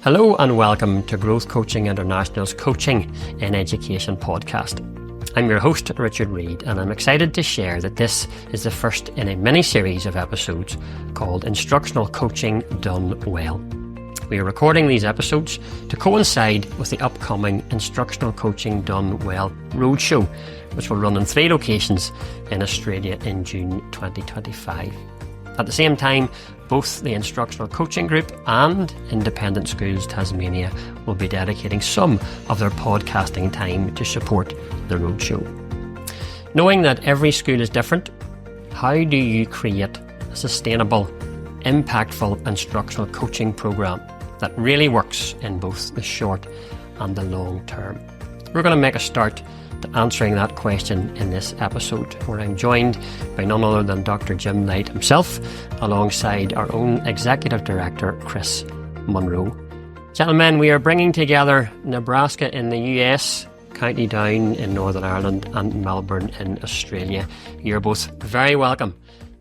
Hello and welcome to Growth Coaching International's Coaching in Education podcast. I'm your host, Richard Reid, and I'm excited to share that this is the first in a mini-series of episodes called Instructional Coaching Done Well. We are recording these episodes to coincide with the upcoming Instructional Coaching Done Well Roadshow, which will run in 3 locations in Australia in June 2025. At the same time, both the Instructional Coaching Group and Independent Schools Tasmania will be dedicating some of their podcasting time to support the roadshow. Knowing that every school is different, how do you create a sustainable, impactful instructional coaching program that really works in both the short and the long term? We're going to make a start to answering that question in this episode, where I'm joined by none other than Dr. Jim Knight himself, alongside our own Executive Director Chris Munro. Gentlemen, we are bringing together Nebraska in the US, County Down in Northern Ireland, and Melbourne in Australia. You're both very welcome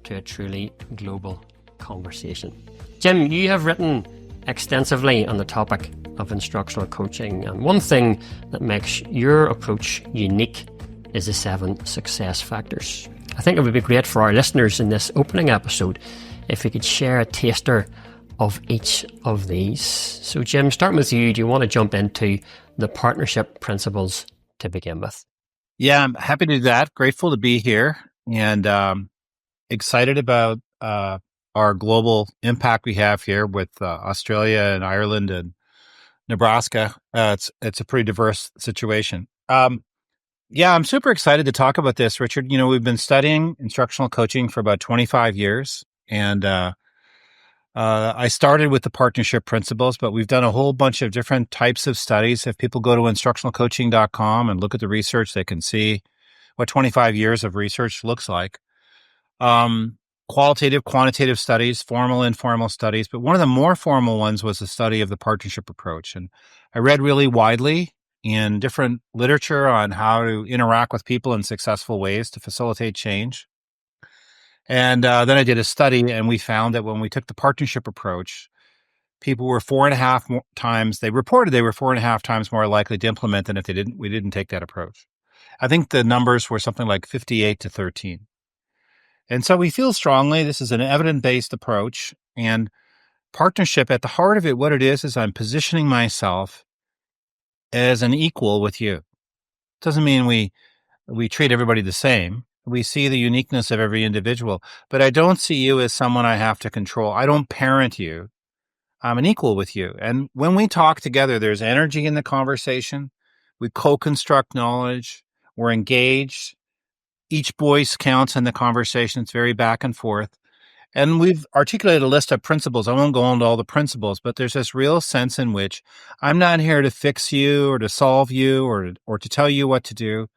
to a truly global conversation. Jim, you have written extensively on the topic of instructional coaching, and one thing that makes your approach unique is the 7 success factors. I think it would be great for our listeners in this opening episode if we could share a taster of each of these. So Jim, starting with you, do you want to jump into the partnership principles to begin with? Yeah, I'm happy to do that. Grateful to be here, and excited about our global impact we have here with Australia and Ireland and Nebraska. It's a pretty diverse situation. Yeah, I'm super excited to talk about this, Richard. You know, we've been studying instructional coaching for about 25 years, and I started with the partnership principles, but we've done a whole bunch of different types of studies. If people go to instructionalcoaching.com and look at the research, they can see what 25 years of research looks like. Qualitative, quantitative studies, formal, informal studies, but one of the more formal ones was the study of the partnership approach. And I read really widely in different literature on how to interact with people in successful ways to facilitate change. And then I did a study, and we found that when we took the partnership approach, people were 4.5 times, they reported they were 4.5 times more likely to implement than if we didn't take that approach. I think the numbers were something like 58 to 13. And so we feel strongly this is an evidence-based approach, and partnership, at the heart of it, what it is I'm positioning myself as an equal with you. Doesn't mean we treat everybody the same. We see the uniqueness of every individual, but I don't see you as someone I have to control. I don't parent you. I'm an equal with you. And when we talk together, there's energy in the conversation. We co-construct knowledge. We're engaged. Each voice counts in the conversation. It's very back and forth. And we've articulated a list of principles. I won't go into all the principles, but there's this real sense in which I'm not here to fix you or to solve you or to tell you what to do.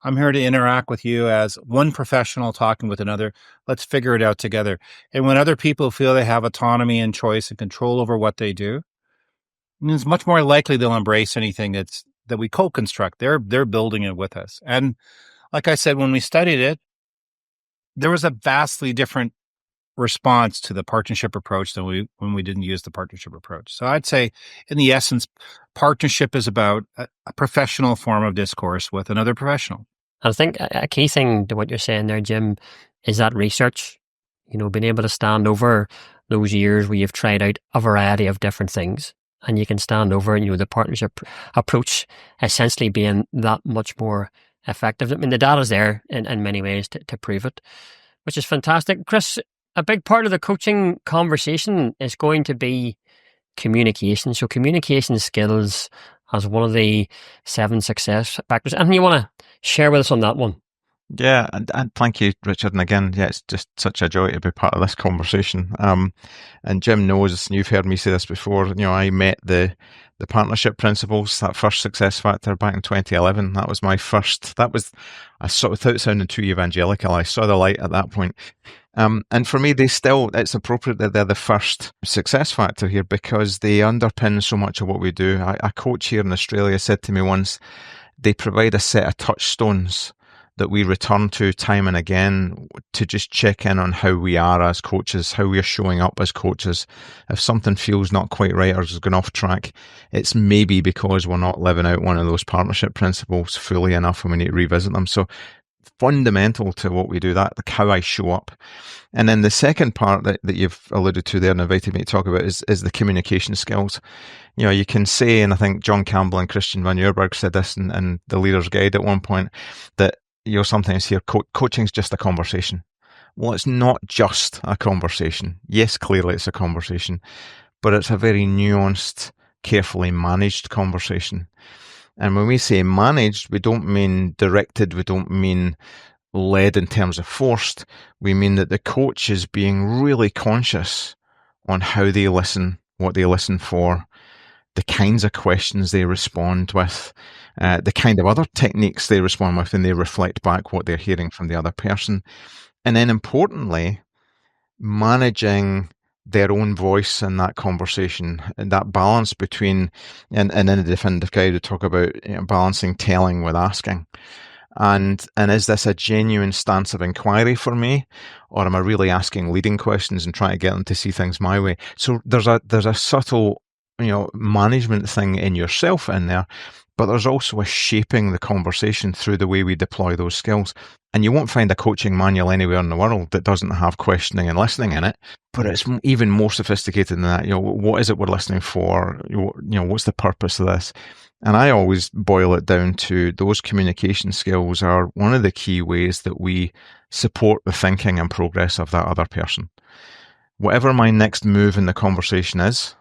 I'm here to interact with you as one professional talking with another. Let's figure it out together. And when other people feel they have autonomy and choice and control over what they do, it's much more likely they'll embrace anything that we co-construct. They're building it with us. And like I said, when we studied it, there was a vastly different response to the partnership approach than when we didn't use the partnership approach. So I'd say, in the essence, partnership is about a professional form of discourse with another professional. I think a key thing to what you're saying there, Jim, is that research. You know, being able to stand over those years where you've tried out a variety of different things, and you can stand over, you know, the partnership approach essentially being that much more effective. I mean, the data's there in many ways to prove it, which is fantastic. Chris, a big part of the coaching conversation is going to be communication. So communication skills as one of the 7 success factors. And you want to share with us on that one? Yeah, and thank you, Richard. And again, yeah, it's just such a joy to be part of this conversation. And Jim knows, and you've heard me say this before, you know, I met the partnership principles, that first success factor back in 2011. That was my first, I sort of, without sounding too evangelical, I saw the light at that point. And for me, it's appropriate that they're the first success factor here because they underpin so much of what we do. A coach here in Australia said to me once, they provide a set of touchstones that we return to time and again to just check in on how we are as coaches, how we're showing up as coaches. If something feels not quite right or has gone off track, it's maybe because we're not living out one of those partnership principles fully enough and we need to revisit them. So fundamental to what we do, that like how I show up. And then the second part that you've alluded to there and invited me to talk about is the communication skills. You know, you can say, and I think John Campbell and Christian Van Uurberg said this in the Leader's Guide at one point, that you'll sometimes hear coaching's just a conversation. Well, it's not just a conversation. Yes, clearly it's a conversation, but it's a very nuanced, carefully managed conversation. And when we say managed, we don't mean directed, we don't mean led in terms of forced. We mean that the coach is being really conscious on how they listen, what they listen for, the kinds of questions they respond with, the kind of other techniques they respond with, and they reflect back what they're hearing from the other person. And then importantly, managing their own voice in that conversation, and that balance between, and in the definitive guide we talk about balancing telling with asking. And is this a genuine stance of inquiry for me, or am I really asking leading questions and trying to get them to see things my way? So there's a subtle, management thing in yourself in there, but there's also a shaping the conversation through the way we deploy those skills. And you won't find a coaching manual anywhere in the world that doesn't have questioning and listening in it, but it's even more sophisticated than that. What is it we're listening for? What's the purpose of this? And I always boil it down to those communication skills are one of the key ways that we support the thinking and progress of that other person. Whatever my next move in the conversation is,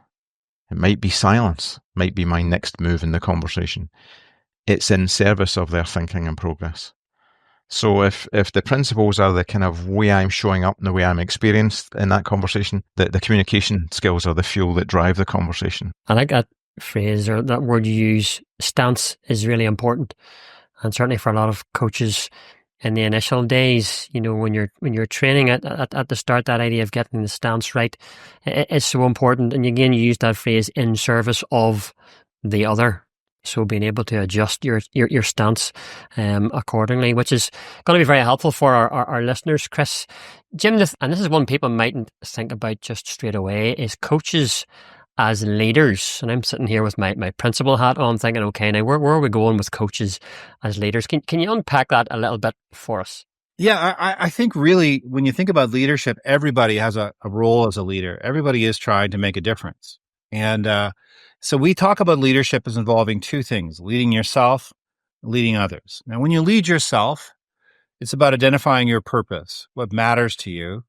it might be silence, might be my next move in the conversation. It's in service of their thinking and progress. So if the principles are the kind of way I'm showing up and the way I'm experienced in that conversation, the communication skills are the fuel that drive the conversation. I like that phrase or that word you use. Stance is really important, and certainly for a lot of coaches in the initial days, when you're training at the start, that idea of getting the stance right is so important. And again, you use that phrase, in service of the other. So being able to adjust your stance accordingly, which is going to be very helpful for our listeners. Chris, Jim, and this is one people mightn't think about just straight away, is coaches as leaders. And I'm sitting here with my principal hat on thinking, okay, now where are we going with coaches as leaders? Can you unpack that a little bit for us? Yeah, I think really when you think about leadership, everybody has a role as a leader. Everybody is trying to make a difference. And so we talk about leadership as involving two things: leading yourself, leading others. Now, when you lead yourself, it's about identifying your purpose, what matters to you,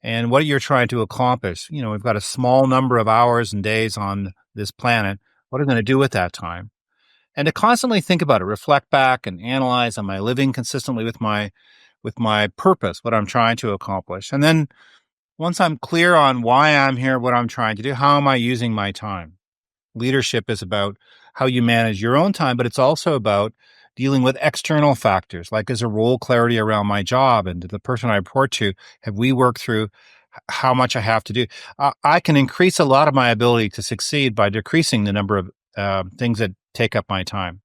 and what you're trying to accomplish. We've got a small number of hours and days on this planet. What are we going to do with that time? And to constantly think about it, reflect back and analyze, am I living consistently with my purpose, what I'm trying to accomplish? And then once I'm clear on why I'm here, what I'm trying to do, how am I using my time? Leadership is about how you manage your own time, but it's also about dealing with external factors, like is there role clarity around my job, and to the person I report to, have we worked through how much I have to do? I can increase a lot of my ability to succeed by decreasing the number of things that take up my time.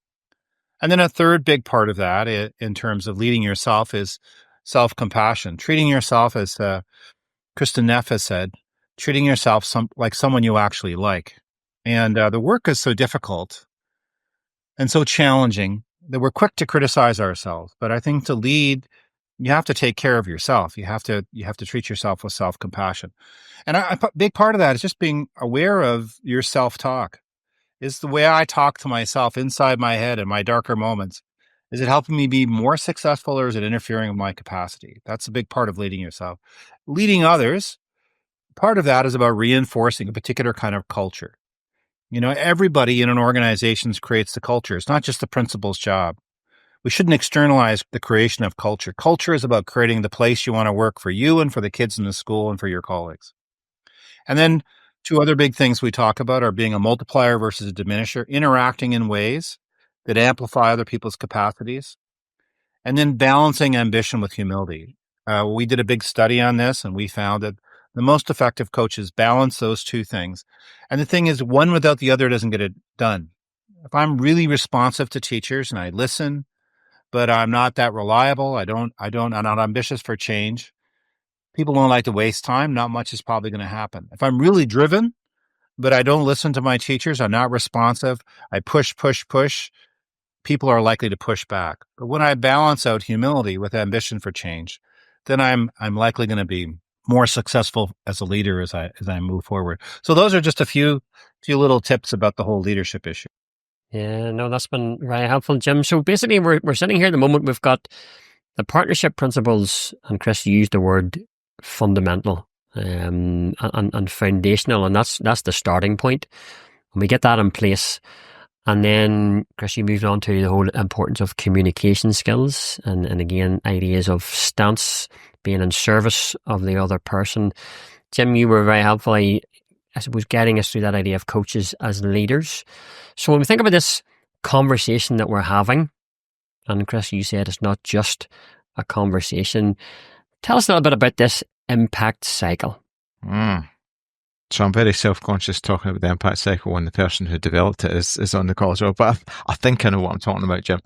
And then a third big part of that in terms of leading yourself is self-compassion, treating yourself, as Kristen Neff has said, treating yourself like someone you actually like. And the work is so difficult and so challenging that we're quick to criticize ourselves. But I think to lead, you have to take care of yourself. You have to treat yourself with self-compassion. And a big part of that is just being aware of your self-talk. Is the way I talk to myself inside my head in my darker moments, is it helping me be more successful, or is it interfering with my capacity? That's a big part of leading yourself. Leading others, part of that is about reinforcing a particular kind of culture. Everybody in an organization creates the culture. It's not just the principal's job. We shouldn't externalize the creation of culture. Culture is about creating the place you want to work for you and for the kids in the school and for your colleagues. And then two other big things we talk about are being a multiplier versus a diminisher, interacting in ways that amplify other people's capacities, and then balancing ambition with humility. We did a big study on this, and we found that the most effective coaches balance those two things. And the thing is, one without the other doesn't get it done. If I'm really responsive to teachers and I listen, but I'm not that reliable. I'm not ambitious for change. People don't like to waste time. Not much is probably going to happen. If I'm really driven, but I don't listen to my teachers, I'm not responsive, I push, people are likely to push back. But when I balance out humility with ambition for change, then I'm likely going to be more successful as a leader as I move forward. So those are just a few little tips about the whole leadership issue. Yeah, no, that's been very helpful, Jim. So basically, we're sitting here at the moment. We've got the partnership principles, and Chris used the word fundamental and foundational, and that's the starting point. When we get that in place, and then Chris, you moved on to the whole importance of communication skills, and again, ideas of stance, being in service of the other person. Jim, you were very helpful, I suppose, getting us through that idea of coaches as leaders. So when we think about this conversation that we're having, and Chris, you said it's not just a conversation. Tell us a little bit about this impact cycle. So I'm very self-conscious talking about the impact cycle when the person who developed it is on the call as well. But I think I know what I'm talking about, Jim.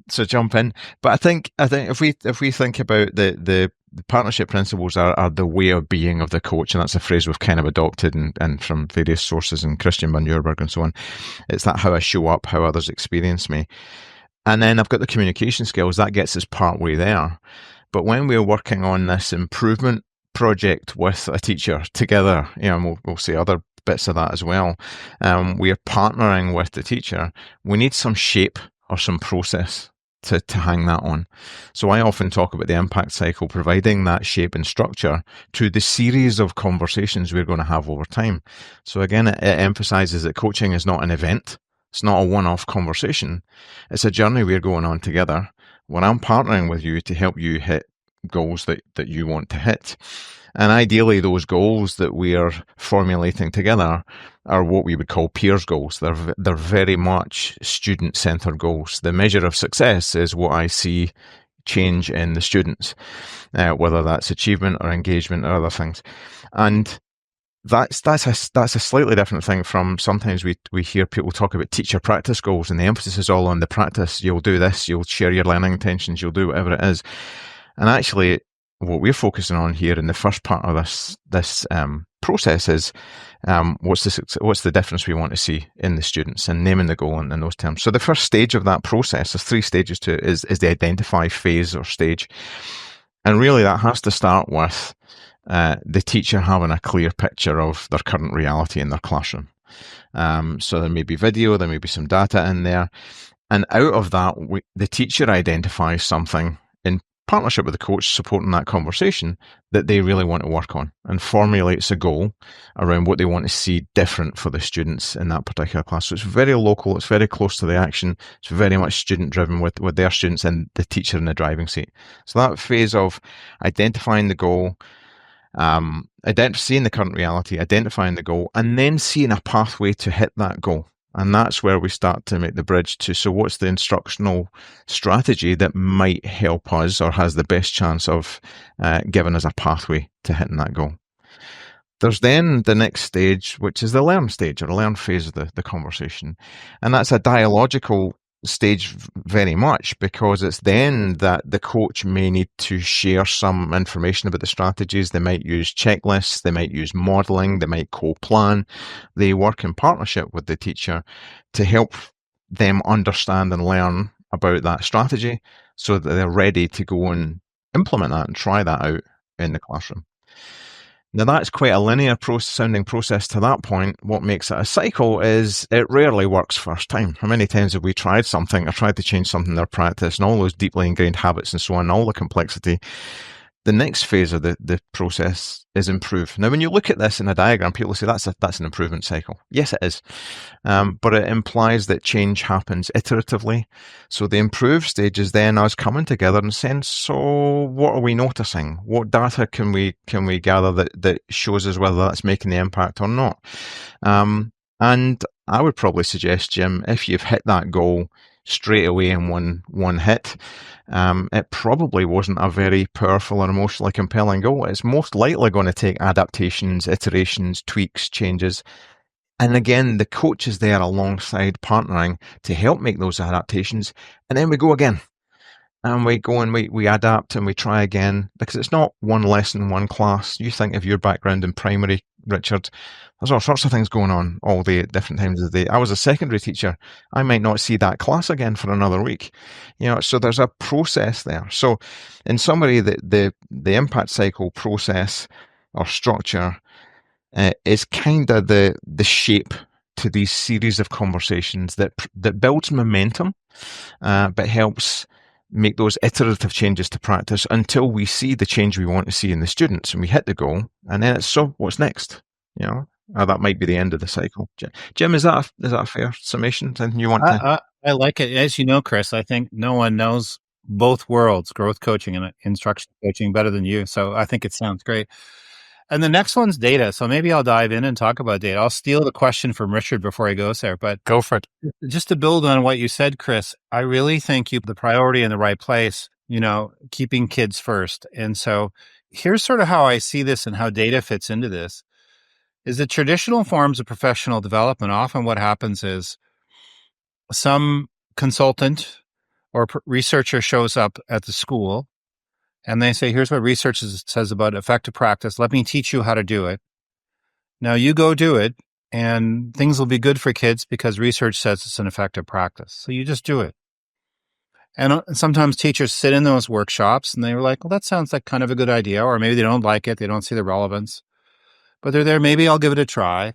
So jump in. But I think if we think about the partnership principles are the way of being of the coach, and that's a phrase we've kind of adopted and from various sources and Christian van Nuremberg and so on. It's that how I show up, how others experience me. And then I've got the communication skills. That gets us part way there. But when we're working on this improvement project with a teacher together, and we'll see other bits of that as well, we are partnering with the teacher. We need some shape or some process to hang that on. So I often talk about the impact cycle, providing that shape and structure to the series of conversations we're going to have over time. So again, it emphasizes that coaching is not an event. It's not a one-off conversation. It's a journey we're going on together where I'm partnering with you to help you hit goals that you want to hit. And ideally, those goals that we are formulating together are what we would call peers goals. They're very much student-centered goals. The measure of success is what I see change in the students, whether that's achievement or engagement or other things. And that's a slightly different thing from sometimes we hear people talk about teacher practice goals, and the emphasis is all on the practice. You'll do this, you'll share your learning intentions, you'll do whatever it is. And actually, what we're focusing on here in the first part of this process is what's the difference we want to see in the students, and naming the goal in those terms. So the first stage of that process, there's 3 stages to it, is the identify phase or stage. And really that has to start with the teacher having a clear picture of their current reality in their classroom. So there may be video, there may be some data in there. And out of that, the teacher identifies something in partnership with the coach supporting that conversation that they really want to work on, and formulates a goal around what they want to see different for the students in that particular class. So it's very local, it's very close to the action, it's very much student driven with their students and the teacher in the driving seat. So that phase of identifying the goal, seeing the current reality, identifying the goal, and then seeing a pathway to hit that goal. And that's where we start to make the bridge to, so what's the instructional strategy that might help us or has the best chance of giving us a pathway to hitting that goal? There's then the next stage, which is the learn stage, or the learn phase of the conversation. And that's a dialogical stage very much, because it's then that the coach may need to share some information about the strategies. They might use checklists, they might use modeling, they might co-plan. They work in partnership with the teacher to help them understand and learn about that strategy so that they're ready to go and implement that and try that out in the classroom. Now, that's quite a linear sounding process to that point. What makes it a cycle is it rarely works first time. How many times have we tried something or tried to change something in their practice, and all those deeply ingrained habits and so on, all the complexity? The next phase of the process is improve. Now, when you look at this in a diagram, people say that's an improvement cycle. Yes, it is. But it implies that change happens iteratively. So the improve stage is then us coming together and saying, so what are we noticing? What data can we gather that shows us whether that's making the impact or not? And I would probably suggest, Jim, if you've hit that goal straight away in one hit, it probably wasn't a very powerful or emotionally compelling goal. It's most likely going to take adaptations, iterations, tweaks, changes. And again, the coach is there alongside partnering to help make those adaptations. And then we go again. and we go and we adapt and we try again, because it's not one lesson, one class. You think of your background in primary, Richard, there's all sorts of things going on all day at different times of the day. I was a secondary teacher. I might not see that class again for another week. So there's a process there. So in summary, the impact cycle process or structure is kind of the shape to these series of conversations that builds momentum, but helps make those iterative changes to practice until we see the change we want to see in the students and we hit the goal. And then it's, so what's next? That might be the end of the cycle. Jim, is that a fair summation? Anything you want to? I like it. As you know, Chris, I think no one knows both worlds, growth coaching and instructional coaching, better than you. So I think it sounds great. And the next one's data. So maybe I'll dive in and talk about data. I'll steal the question from Richard before he goes there, but go for it. Just to build on what you said, Chris, I really think you put the priority in the right place, keeping kids first. And so here's sort of how I see this and how data fits into this. Is that traditional forms of professional development, often what happens is some consultant or researcher shows up at the school and they say, here's what research says about effective practice. Let me teach you how to do it. Now you go do it and things will be good for kids because research says it's an effective practice. So you just do it. And sometimes teachers sit in those workshops and they're like, well, that sounds like kind of a good idea. Or maybe they don't like it. They don't see the relevance. But they're there, maybe I'll give it a try.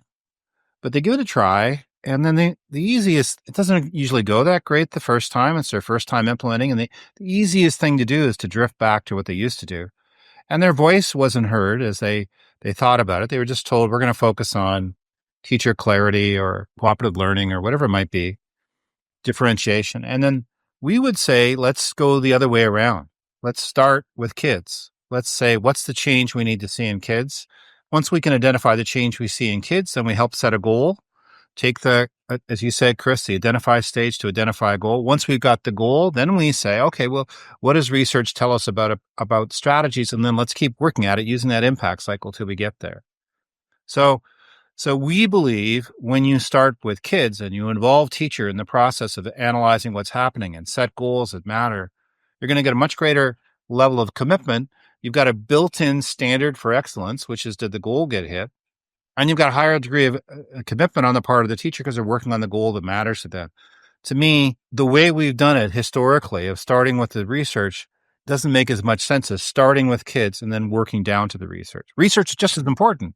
But they give it a try. And then the easiest, it doesn't usually go that great the first time. It's their first time implementing. And the easiest thing to do is to drift back to what they used to do. And their voice wasn't heard as they thought about it. They were just told, we're going to focus on teacher clarity or cooperative learning or whatever it might be, differentiation. And then we would say, let's go the other way around. Let's start with kids. Let's say, what's the change we need to see in kids? Once we can identify the change we see in kids, then we help set a goal. Take the, as you said, Chris, the identify stage to identify a goal. Once we've got the goal, then we say, okay, well, what does research tell us about strategies? And then let's keep working at it using that impact cycle till we get there. So we believe when you start with kids and you involve teacher in the process of analyzing what's happening and set goals that matter, you're going to get a much greater level of commitment. You've got a built-in standard for excellence, which is, did the goal get hit? And you've got a higher degree of commitment on the part of the teacher because they're working on the goal that matters to them. To me, the way we've done it historically of starting with the research doesn't make as much sense as starting with kids and then working down to the research. Research is just as important.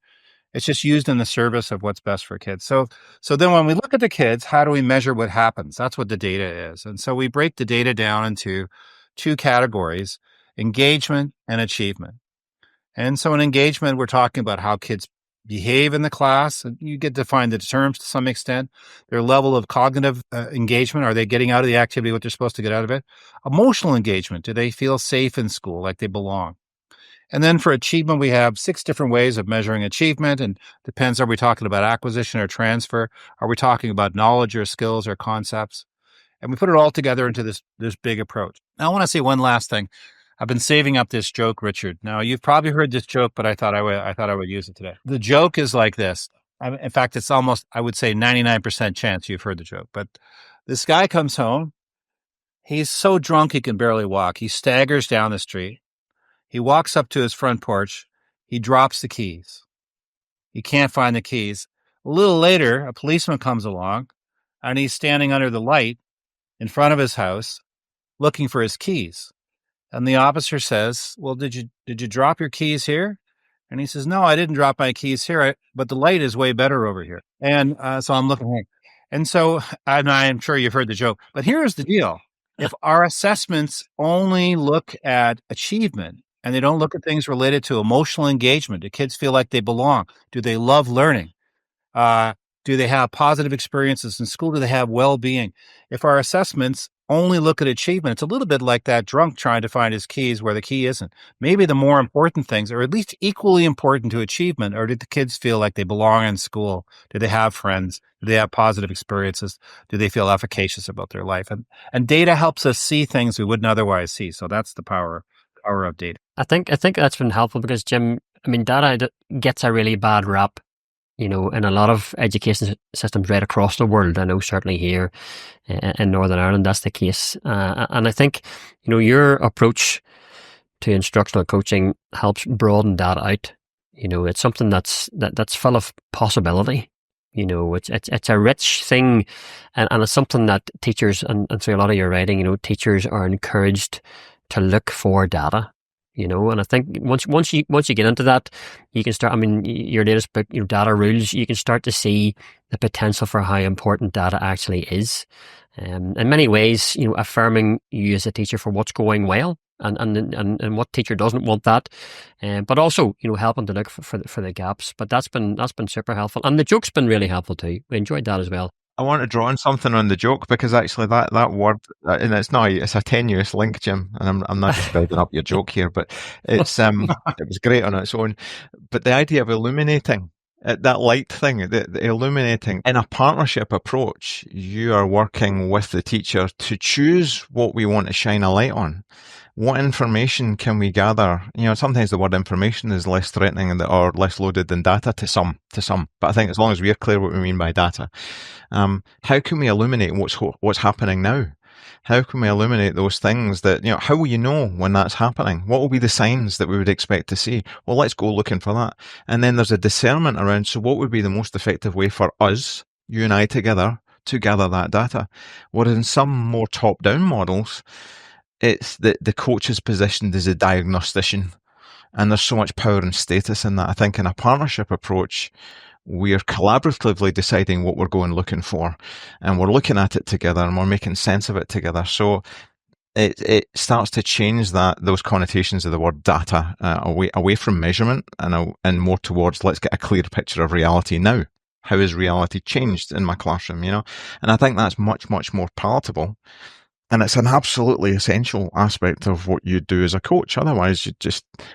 It's just used in the service of what's best for kids. So then when we look at the kids, how do we measure what happens? That's what the data is. And so we break the data down into two categories, engagement and achievement. And so in engagement, we're talking about how kids behave in the class. You get to define the terms to some extent. Their level of cognitive engagement. Are they getting out of the activity what they're supposed to get out of it? Emotional engagement. Do they feel safe in school, like they belong? And then for achievement, we have 6 different ways of measuring achievement, and depends, are we talking about acquisition or transfer? Are we talking about knowledge or skills or concepts? And we put it all together into this big approach. Now, I want to say one last thing. I've been saving up this joke, Richard. Now, you've probably heard this joke, but I thought I would use it today. The joke is like this. In fact, it's almost, I would say 99% chance you've heard the joke. But this guy comes home. He's so drunk he can barely walk. He staggers down the street. He walks up to his front porch. He drops the keys. He can't find the keys. A little later, a policeman comes along, and he's standing under the light in front of his house looking for his keys. And the officer says, well, did you drop your keys here? And he says, no, I didn't drop my keys here, but the light is way better over here. And so I'm looking here. And so I'm sure you've heard the joke, but here's the deal. If our assessments only look at achievement and they don't look at things related to emotional engagement, do kids feel like they belong? Do they love learning? Do they have positive experiences in school? Do they have well-being? If our assessments only look at achievement, it's a little bit like that drunk trying to find his keys where the key isn't. Maybe the more important things, or at least equally important to achievement, or did the kids feel like they belong in school? Do they have friends? Do they have positive experiences? Do they feel efficacious about their life? And data helps us see things we wouldn't otherwise see. So that's the power of data. I think that's been helpful because, Jim, I mean, data gets a really bad rap in a lot of education systems right across the world. I know certainly here in Northern Ireland that's the case. And I think, your approach to instructional coaching helps broaden that out. It's something that's full of possibility. It's a rich thing, and it's something that teachers, and through a lot of your writing, teachers are encouraged to look for data. And I think once you get into that, you can start. I mean, your latest book, Data Rules, you can start to see the potential for how important data actually is. In many ways, affirming you as a teacher for what's going well, and what teacher doesn't want that, but also helping to look for the gaps. But that's been super helpful, and the joke's been really helpful too. We enjoyed that as well. I want to draw on something on the joke, because actually that word, and it's a tenuous link, Jim, and I'm not just building up your joke here, but it's it was great on its own. But the idea of illuminating, that light thing, the illuminating, in a partnership approach, you are working with the teacher to choose what we want to shine a light on. What information can we gather? Sometimes the word information is less threatening or less loaded than data to some. But I think as long as we're clear what we mean by data, how can we illuminate what's happening now? How can we illuminate those things that, how will you know when that's happening? What will be the signs that we would expect to see? Well, let's go looking for that. And then there's a discernment around, so what would be the most effective way for us, you and I together, to gather that data? Whereas in some more top-down models, it's that the coach is positioned as a diagnostician, and there's so much power and status in that. I think in a partnership approach, we're collaboratively deciding what we're going looking for, and we're looking at it together, and we're making sense of it together. So it starts to change those connotations of the word data away from measurement and more towards, let's get a clear picture of reality now. How has reality changed in my classroom? And I think that's much, much more palatable. And it's an absolutely essential aspect of what you do as a coach. Otherwise,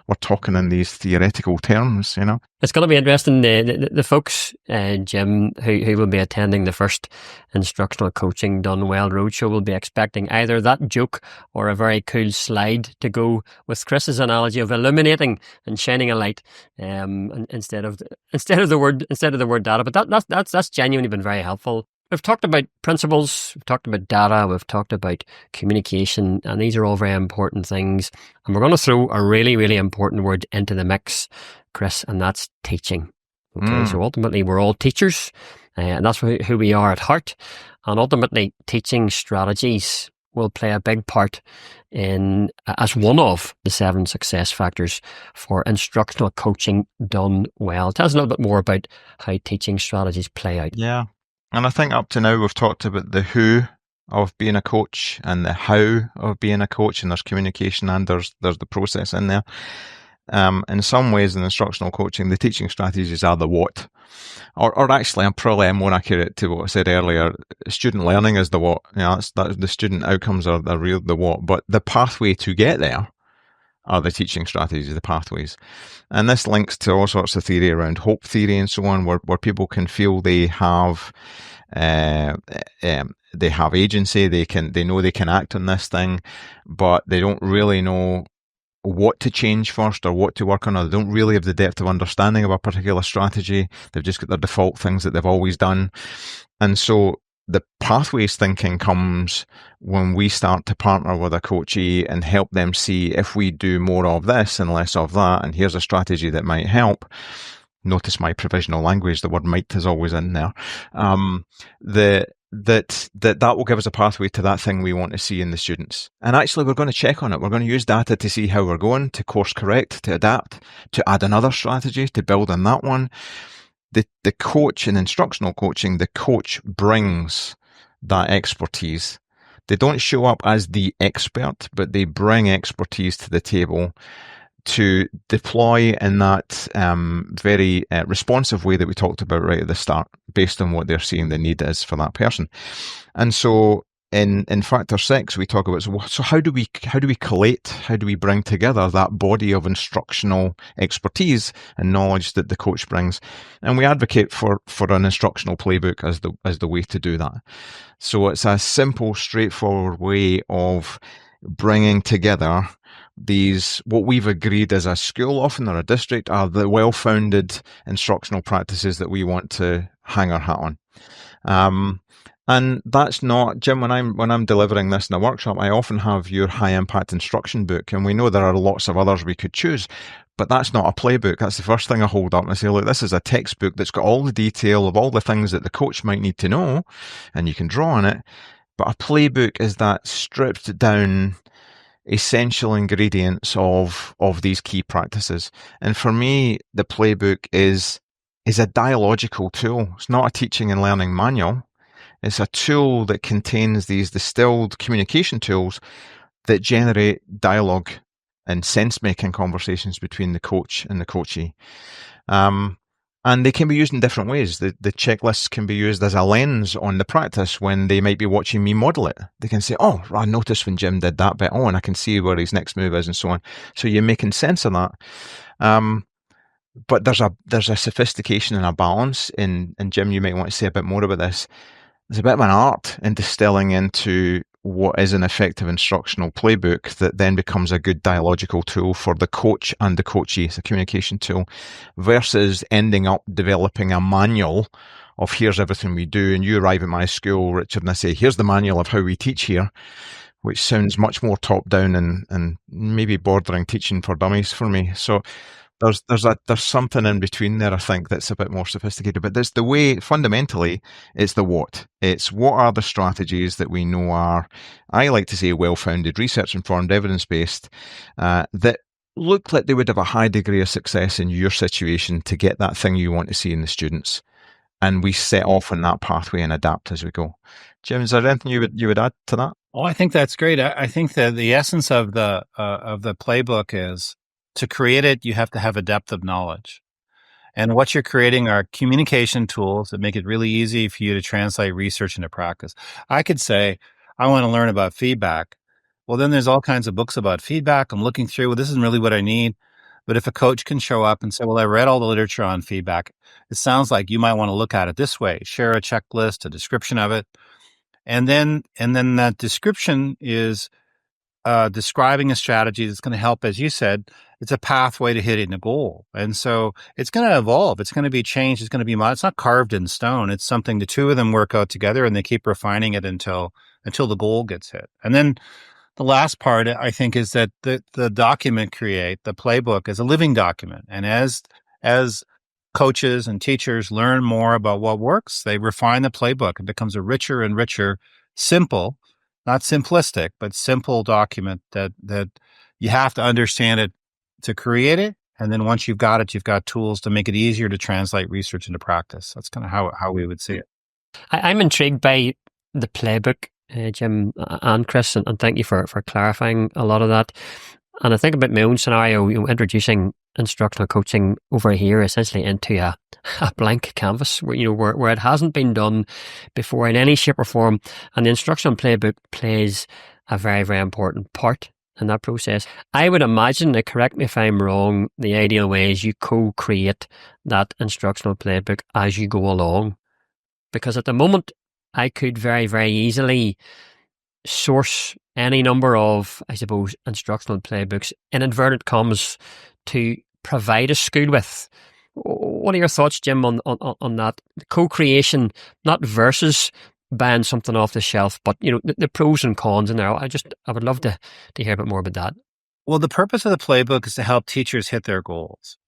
we're talking in these theoretical terms, It's going to be interesting. The folks, Jim, who will be attending the first Instructional Coaching Done Well Roadshow will be expecting either that joke or a very cool slide to go with Chris's analogy of illuminating and shining a light, instead of the word data. But that's genuinely been very helpful. We've talked about principles, we've talked about data, we've talked about communication, and these are all very important things. And we're going to throw a really, really important word into the mix, Chris, and that's teaching. Okay, so ultimately we're all teachers, and that's who we are at heart. And ultimately, teaching strategies will play a big part as one of the 7 success factors for instructional coaching done well. Tell us a little bit more about how teaching strategies play out. Yeah. And I think up to now we've talked about the who of being a coach and the how of being a coach, and there's communication and there's the process in there. In some ways in instructional coaching, the teaching strategies are the what. Or actually, I'm more accurate to what I said earlier. Student learning is the what. The student outcomes are the what. But the pathway to get there are the teaching strategies, the pathways. And this links to all sorts of theory around hope theory and so on, where people can feel they have agency, they know they can act on this thing, but they don't really know what to change first or what to work on, or they don't really have the depth of understanding of a particular strategy. They've just got their default things that they've always done. And so the pathways thinking comes when we start to partner with a coachee and help them see, if we do more of this and less of that, and here's a strategy that might help. Notice my provisional language, the word might is always in there. That will give us a pathway to that thing we want to see in the students. And actually, we're going to check on it. We're going to use data to see how we're going, to course correct, to adapt, to add another strategy, to build on that one. The coach in instructional coaching, the coach brings that expertise. They don't show up as the expert, but they bring expertise to the table to deploy in that very responsive way that we talked about right at the start, based on what they're seeing the need is for that person. And so in Factor 6, we talk about, so how do we collate, how do we bring together that body of instructional expertise and knowledge that the coach brings? And we advocate for an instructional playbook as the way to do that. So it's a simple, straightforward way of bringing together what we've agreed as a school often or a district are the well-founded instructional practices that we want to hang our hat on. And that's not, Jim, when I'm delivering this in a workshop, I often have your high impact instruction book, and we know there are lots of others we could choose, but that's not a playbook. That's the first thing I hold up and I say, look, this is a textbook that's got all the detail of all the things that the coach might need to know, and you can draw on it. But a playbook is that stripped down essential ingredients of these key practices. And for me, the playbook is a dialogical tool. It's not a teaching and learning manual. It's a tool that contains these distilled communication tools that generate dialogue and sense-making conversations between the coach and the coachee. And they can be used in different ways. The checklists can be used as a lens on the practice when they might be watching me model it. They can say, oh, I noticed when Jim did that bit. Oh, and I can see where his next move is and so on. So you're making sense of that. But there's a sophistication and a balance and Jim, you might want to say a bit more about this. There's a bit of an art in distilling into what is an effective instructional playbook that then becomes a good dialogical tool for the coach and the coachee. It's a communication tool versus ending up developing a manual of here's everything we do. And you arrive at my school, Richard, and I say, here's the manual of how we teach here, which sounds much more top down and maybe bordering teaching for dummies for me. So there's something in between there, I think, that's a bit more sophisticated. But there's the way, fundamentally, it's the what. It's what are the strategies that we know are, I like to say, well-founded, research-informed, evidence-based, that look like they would have a high degree of success in your situation to get that thing you want to see in the students. And we set off on that pathway and adapt as we go. Jim, is there anything you would add to that? Oh, I think that's great. I think that the essence of the playbook is, to create it, you have to have a depth of knowledge. And what you're creating are communication tools that make it really easy for you to translate research into practice. I could say, I want to learn about feedback. Well, then there's all kinds of books about feedback. I'm looking through, well, this isn't really what I need. But if a coach can show up and say, well, I read all the literature on feedback, it sounds like you might want to look at it this way, share a checklist, a description of it. And then that description is describing a strategy that's going to help, as you said, it's a pathway to hitting a goal. And so it's going to evolve. It's going to be changed. It's going to be, it's not carved in stone. It's something the two of them work out together and they keep refining it until the goal gets hit. And then the last part, I think, is that the document the playbook is a living document. And as coaches and teachers learn more about what works, they refine the playbook. It becomes a richer and richer, simple, not simplistic, but simple document that you have to understand it to create it. And then once you've got it, you've got tools to make it easier to translate research into practice. That's kind of how we would see it. I'm intrigued by the playbook, Jim and Chris, and thank you for clarifying a lot of that. And I think about my own scenario, introducing instructional coaching over here essentially into a blank canvas where it hasn't been done before in any shape or form. And the instructional playbook plays a very, very important part in that process. I would imagine, now correct me if I'm wrong, the ideal way is you co-create that instructional playbook as you go along. Because at the moment, I could very, very easily source any number of, I suppose, instructional playbooks, in inverted commas, to provide a school with. What are your thoughts, Jim, on that? Co-creation, not versus buying something off the shelf, but the pros and cons in there. I would love to hear a bit more about that. Well, the purpose of the playbook is to help teachers hit their goals.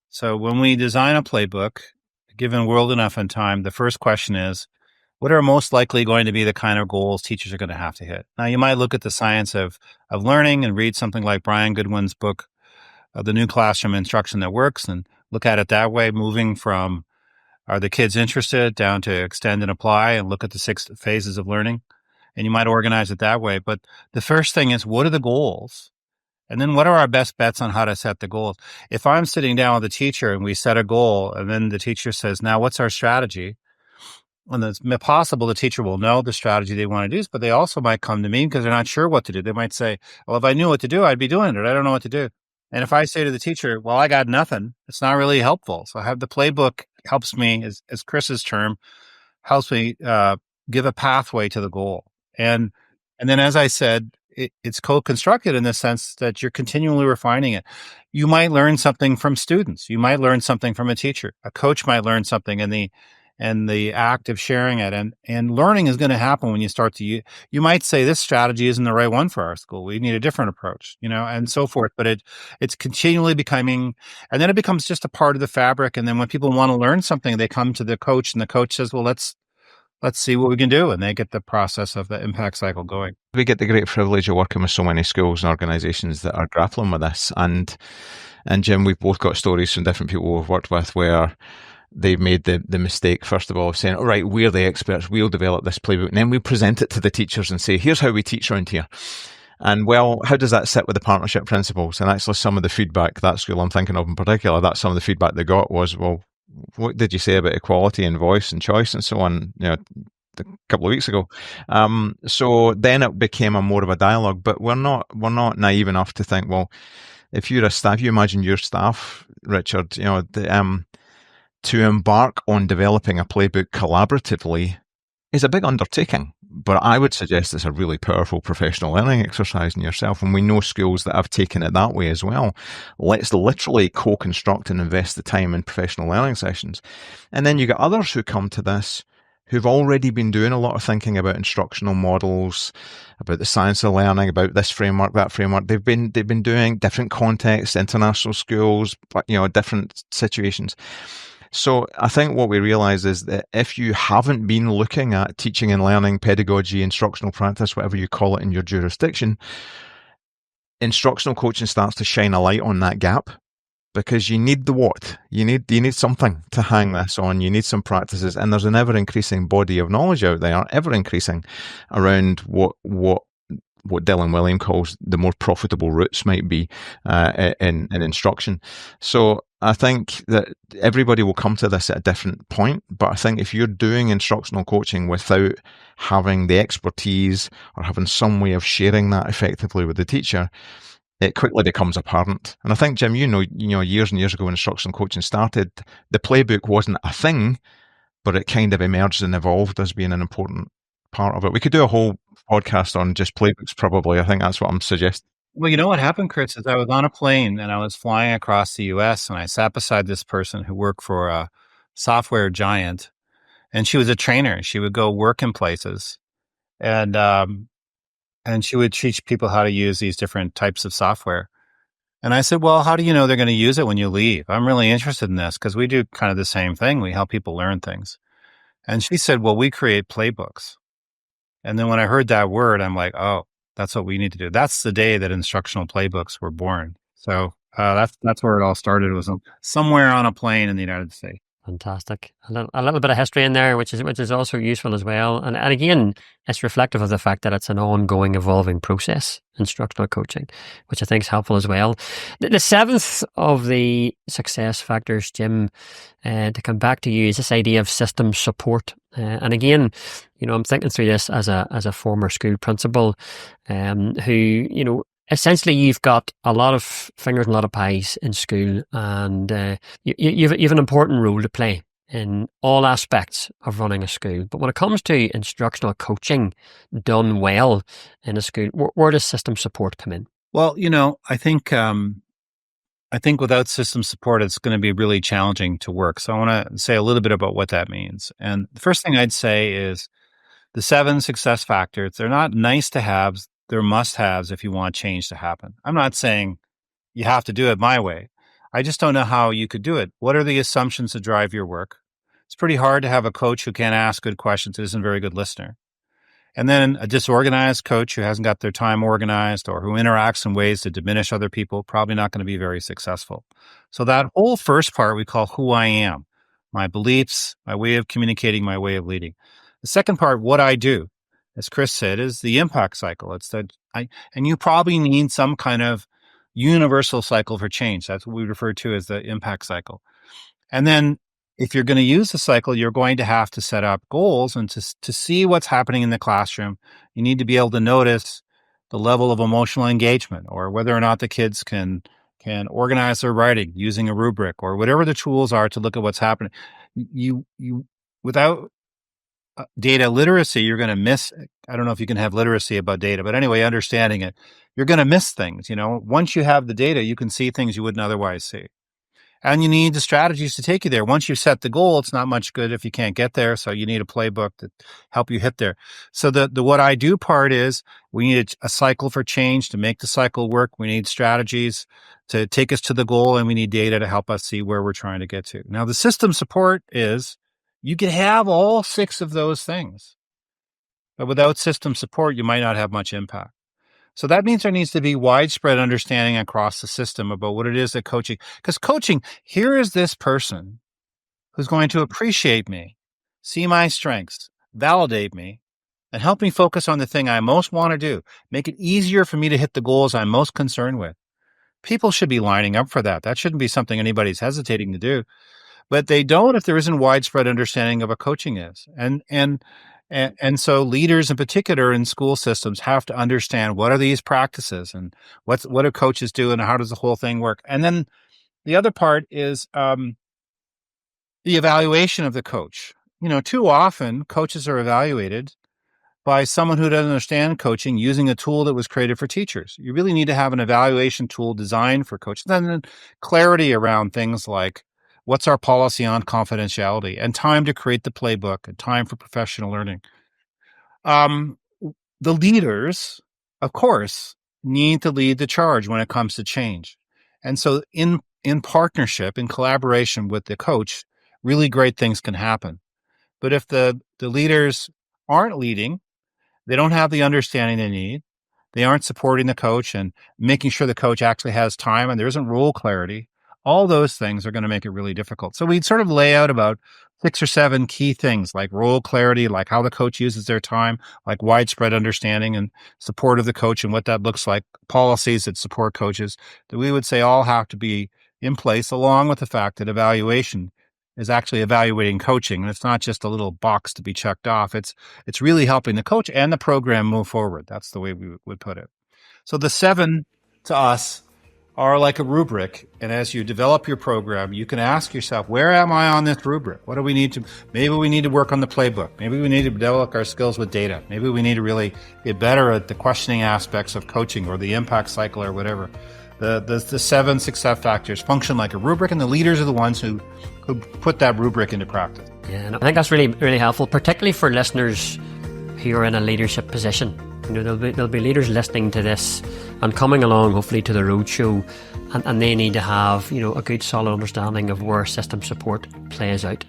So when we design a playbook, given world enough and time, the first question is, what are most likely going to be the kind of goals teachers are going to have to hit? Now, you might look at the science of learning and read something like Brian Goodwin's book, The New Classroom Instruction That Works, and look at it that way, moving from are the kids interested down to extend and apply, and look at the 6 phases of learning. And you might organize it that way. But the first thing is, what are the goals? And then what are our best bets on how to set the goals? If I'm sitting down with a teacher and we set a goal, and then the teacher says, now what's our strategy? And it's possible the teacher will know the strategy they want to do, but they also might come to me because they're not sure what to do. They might say, well, if I knew what to do, I'd be doing it. I don't know what to do. And if I say to the teacher, well, I got nothing, it's not really helpful. So the playbook helps me, as Chris's term, helps me give a pathway to the goal. And then, as I said, it's co-constructed in the sense that you're continually refining it. You might learn something from students. You might learn something from a teacher. A coach might learn something in the act of sharing it. And learning is going to happen when you start to you might say this strategy isn't the right one for our school. We need a different approach, and so forth. But it's continually becoming, and then it becomes just a part of the fabric. And then when people want to learn something, they come to the coach, and the coach says, well, let's see what we can do. And they get the process of the impact cycle going. We get the great privilege of working with so many schools and organisations that are grappling with this. And Jim, we've both got stories from different people we've worked with where they've made the mistake, first of all, of saying, all right, we're the experts, we'll develop this playbook. And then we present it to the teachers and say, here's how we teach around here. And well, how does that sit with the partnership principles? And actually some of the feedback, that school I'm thinking of in particular, that's some of the feedback they got was, well, what did you say about equality and voice and choice and so on, a couple of weeks ago. So then it became more of a dialogue, but we're not naive enough to think, well, if you're a staff, you imagine your staff, Richard, to embark on developing a playbook collaboratively is a big undertaking. But I would suggest it's a really powerful professional learning exercise in yourself. And we know schools that have taken it that way as well. Let's literally co-construct and invest the time in professional learning sessions. And then you get others who come to this who've already been doing a lot of thinking about instructional models, about the science of learning, about this framework, that framework. They've been doing different contexts, international schools, different situations. So I think what we realize is that if you haven't been looking at teaching and learning, pedagogy, instructional practice, whatever you call it in your jurisdiction, instructional coaching starts to shine a light on that gap, because you need the what? You need something to hang this on. You need some practices, and there's an ever-increasing body of knowledge out there, ever-increasing, around what Dylan William calls the more profitable routes might be in instruction. So I think that everybody will come to this at a different point, but I think if you're doing instructional coaching without having the expertise or having some way of sharing that effectively with the teacher, it quickly becomes apparent. And I think, Jim, years and years ago when instructional coaching started, the playbook wasn't a thing, but it kind of emerged and evolved as being an important part of it. We could do a whole podcast on just playbooks, probably. I think that's what I'm suggesting. Well, you know what happened, Chris, is I was on a plane and I was flying across the US, and I sat beside this person who worked for a software giant, and she was a trainer. She would go work in places, and she would teach people how to use these different types of software. And I said, well, how do you know they're going to use it when you leave? I'm really interested in this because we do kind of the same thing. We help people learn things. And she said, well, we create playbooks. And then when I heard that word, I'm like, oh, that's what we need to do. That's the day that instructional playbooks were born. So that's where it all started. It was somewhere on a plane in the United States. Fantastic. A little bit of history in there, which is also useful as well. And again, it's reflective of the fact that it's an ongoing, evolving process, instructional coaching, which I think is helpful as well. The seventh of the success factors, Jim, to come back to you, is this idea of system support. And again, I'm thinking through this as a former school principal, who, essentially, you've got a lot of fingers and a lot of pies in school, and you've an important role to play in all aspects of running a school. But when it comes to instructional coaching done well in a school, where does system support come in? Well, I think without system support, it's going to be really challenging to work. So I want to say a little bit about what that means. And the first thing I'd say is the 7 success factors, they're not nice to haves. They're must-haves if you want change to happen. I'm not saying you have to do it my way. I just don't know how you could do it. What are the assumptions that drive your work? It's pretty hard to have a coach who can't ask good questions, who isn't a very good listener. And then a disorganized coach who hasn't got their time organized or who interacts in ways that diminish other people, probably not going to be very successful. So that whole first part we call who I am, my beliefs, my way of communicating, my way of leading. The second part, what I do, as Chris said, is the impact cycle. It's that and you probably need some kind of universal cycle for change. That's what we refer to as the impact cycle. And then if you're going to use the cycle, you're going to have to set up goals, and to see what's happening in the classroom, you need to be able to notice the level of emotional engagement, or whether or not the kids can organize their writing using a rubric, or whatever the tools are to look at what's happening. You without data literacy, you're going to miss. I don't know if you can have literacy about data, but anyway, understanding it, you're going to miss things. Once you have the data, you can see things you wouldn't otherwise see. And you need the strategies to take you there. Once you've set the goal, it's not much good if you can't get there. So you need a playbook to help you hit there. So the what I do part is we need a cycle for change to make the cycle work. We need strategies to take us to the goal, and we need data to help us see where we're trying to get to. Now, the system support is you can have all 6 of those things, but without system support, you might not have much impact. So that means there needs to be widespread understanding across the system about what it is that coaching, because coaching, here is this person who's going to appreciate me, see my strengths, validate me, and help me focus on the thing I most want to do, make it easier for me to hit the goals I'm most concerned with. People should be lining up for that. That shouldn't be something anybody's hesitating to do, but they don't if there isn't widespread understanding of what coaching is. And so leaders in particular in school systems have to understand what are these practices and what do coaches do and how does the whole thing work. And then the other part is the evaluation of the coach. Too often coaches are evaluated by someone who doesn't understand coaching using a tool that was created for teachers. You really need to have an evaluation tool designed for coaches. And then clarity around things like what's our policy on confidentiality and time to create the playbook and time for professional learning. The leaders, of course, need to lead the charge when it comes to change. And so in partnership, in collaboration with the coach, really great things can happen. But if the leaders aren't leading, they don't have the understanding they need, they aren't supporting the coach and making sure the coach actually has time and there isn't role clarity, all those things are going to make it really difficult. So we'd sort of lay out about 6 or 7 key things like role clarity, like how the coach uses their time, like widespread understanding and support of the coach and what that looks like, policies that support coaches, that we would say all have to be in place, along with the fact that evaluation is actually evaluating coaching. And it's not just a little box to be checked off. It's really helping the coach and the program move forward. That's the way we would put it. So the 7 to us are like a rubric. And as you develop your program, you can ask yourself, where am I on this rubric? What do we need to, maybe we need to work on the playbook. Maybe we need to develop our skills with data. Maybe we need to really get better at the questioning aspects of coaching or the impact cycle or whatever. The 7 success factors function like a rubric, and the leaders are the ones who put that rubric into practice. Yeah, and I think that's really, really helpful, particularly for listeners who are in a leadership position. There'll be leaders listening to this and coming along, hopefully, to the roadshow, and they need to have, a good solid understanding of where system support plays out.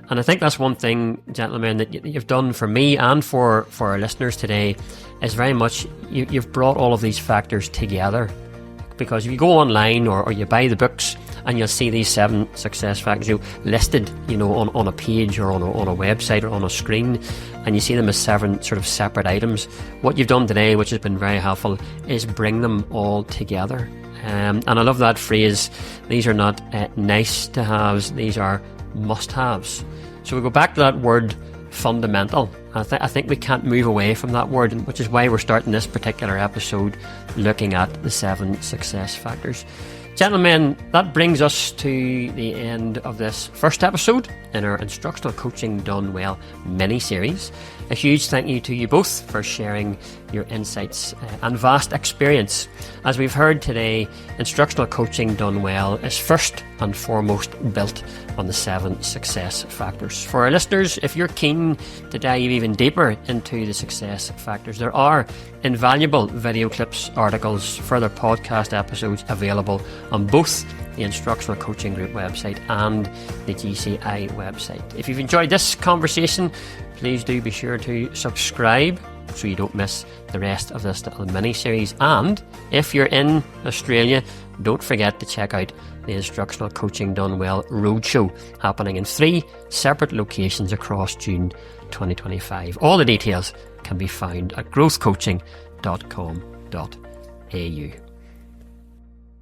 And I think that's one thing, gentlemen, that you've done for me and for our listeners today is very much you've brought all of these factors together. Because if you go online or you buy the books and you'll see these 7 success factors listed, on a page or on a website or on a screen, and you see them as 7 sort of separate items. What you've done today, which has been very helpful, is bring them all together. And I love that phrase. These are not nice to haves, these are must haves. So we go back to that word fundamental. I think we can't move away from that word, which is why we're starting this particular episode looking at the 7 success factors. Gentlemen, that brings us to the end of this first episode in our Instructional Coaching Done Well mini-series. A huge thank you to you both for sharing your insights and vast experience. As we've heard today, Instructional Coaching Done Well is first and foremost built on the 7 success factors. For our listeners, if you're keen to dive even deeper into the success factors, there are invaluable video clips, articles, further podcast episodes available on both the Instructional Coaching Group website and the GCI website. If you've enjoyed this conversation, please do be sure to subscribe so you don't miss the rest of this little mini-series. And if you're in Australia, don't forget to check out the Instructional Coaching Done Well Roadshow, happening in 3 separate locations across June 2025. All the details can be found at growthcoaching.com.au.